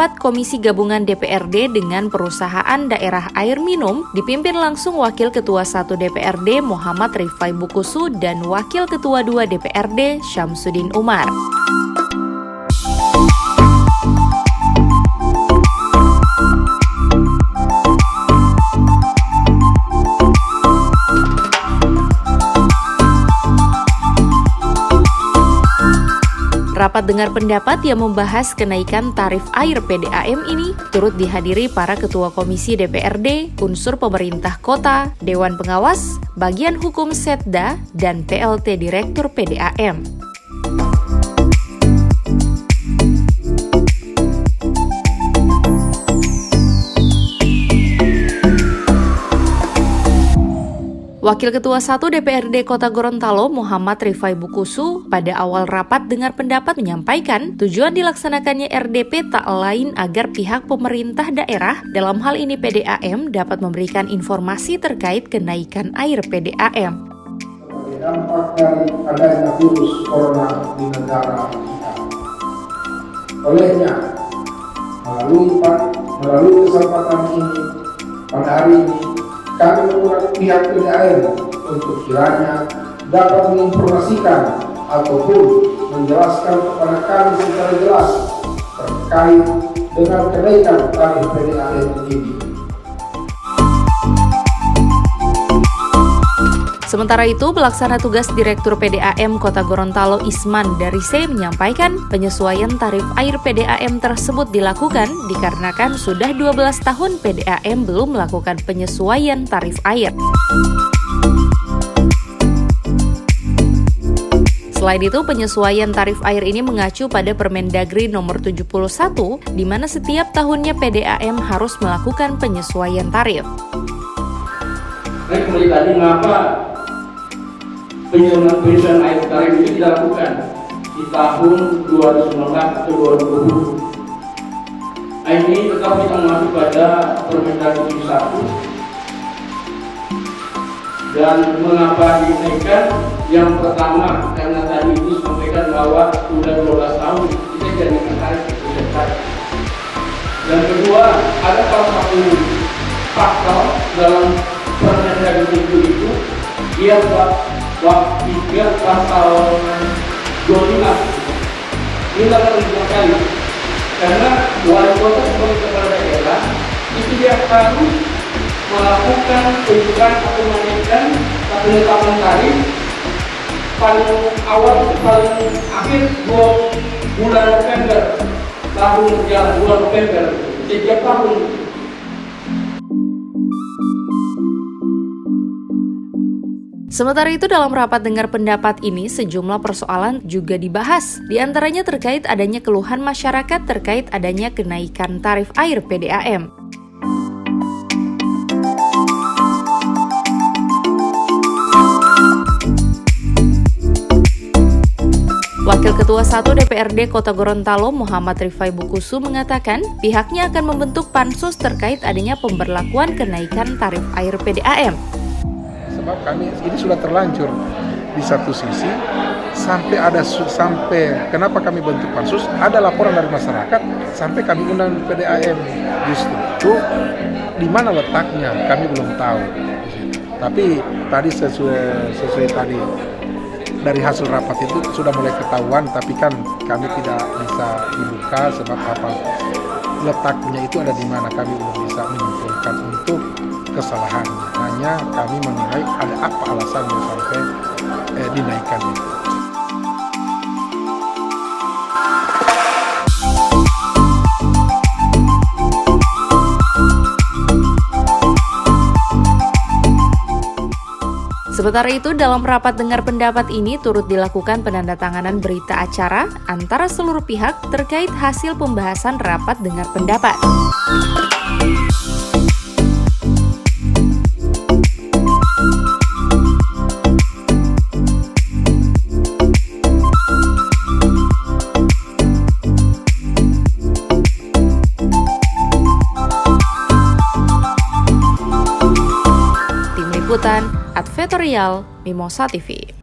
rapat Komisi Gabungan DPRD dengan Perusahaan Daerah Air Minum dipimpin langsung Wakil Ketua 1 DPRD Muhammad Rifai Bukusu dan Wakil Ketua 2 DPRD Syamsuddin Umar. Rapat dengar pendapat yang membahas kenaikan tarif air PDAM ini turut dihadiri para ketua komisi DPRD, unsur pemerintah kota, Dewan Pengawas, bagian hukum Setda, dan PLT Direktur PDAM. Wakil Ketua 1 DPRD Kota Gorontalo Muhammad Rifai Bukusu pada awal rapat dengar pendapat menyampaikan tujuan dilaksanakannya RDP tak lain agar pihak pemerintah daerah, dalam hal ini PDAM, dapat memberikan informasi terkait kenaikan air PDAM. Dampak dari adanya virus corona di negara kita. Olehnya, melalui kesempatan ini, pada hari ini, kami mengundang pihak PDAM untuk kiranya dapat menginformasikan ataupun menjelaskan kepada kami secara jelas terkait dengan kenaikan tarif PDAM ini. Sementara itu, pelaksana tugas Direktur PDAM Kota Gorontalo Isman Darise menyampaikan penyesuaian tarif air PDAM tersebut dilakukan dikarenakan sudah 12 tahun PDAM belum melakukan penyesuaian tarif air. Selain itu, penyesuaian tarif air ini mengacu pada Permendagri nomor 71, di mana setiap tahunnya PDAM harus melakukan penyesuaian tarif. Kembali tadi mengapa penyesuaian air tarif ini dilakukan di tahun 2019 atau 2020. Ini tetap kita mengacu pada Permendagri 71. Dan mengapa dinaikkan? Yang pertama, karena tadi itu sampaikan bahwa sudah 12 tahun kita jadikan tarif tarif. Dan kedua, ada salah satu faktor dalam Permendagri itu dia bab 3 pasal 25 ini dapat dibuat kali karena wali kota sebagai kepala daerah itu dia harus melakukan penunjukan atau menaikkan penetapan tarif paling awal paling akhir 2 bulan November tahun berjalan 2 November setiap tahun. Sementara itu, dalam rapat dengar pendapat ini, sejumlah persoalan juga dibahas. Di antaranya terkait adanya keluhan masyarakat terkait adanya kenaikan tarif air PDAM. Wakil Ketua 1 DPRD Kota Gorontalo Muhammad Rifai Bukusu mengatakan pihaknya akan membentuk pansus terkait adanya pemberlakuan kenaikan tarif air PDAM. Sebab kami ini sudah terlanjur di satu sisi sampai kenapa kami bentuk pansus, ada laporan dari masyarakat sampai kami undang PDAM. Justru itu di mana letaknya kami belum tahu. Tapi tadi sesuai tadi dari hasil rapat itu sudah mulai ketahuan, tapi kan kami tidak bisa dibuka sebab apa letaknya itu ada di mana, kami belum bisa menyimpulkan untuk kesalahannya. Hanya kami menilai ada apa alasannya sampai dinaikkan itu. Sementara itu, dalam rapat dengar pendapat ini turut dilakukan penandatanganan berita acara antara seluruh pihak terkait hasil pembahasan rapat dengar pendapat. Tim Liputan Advertorial Mimosa TV.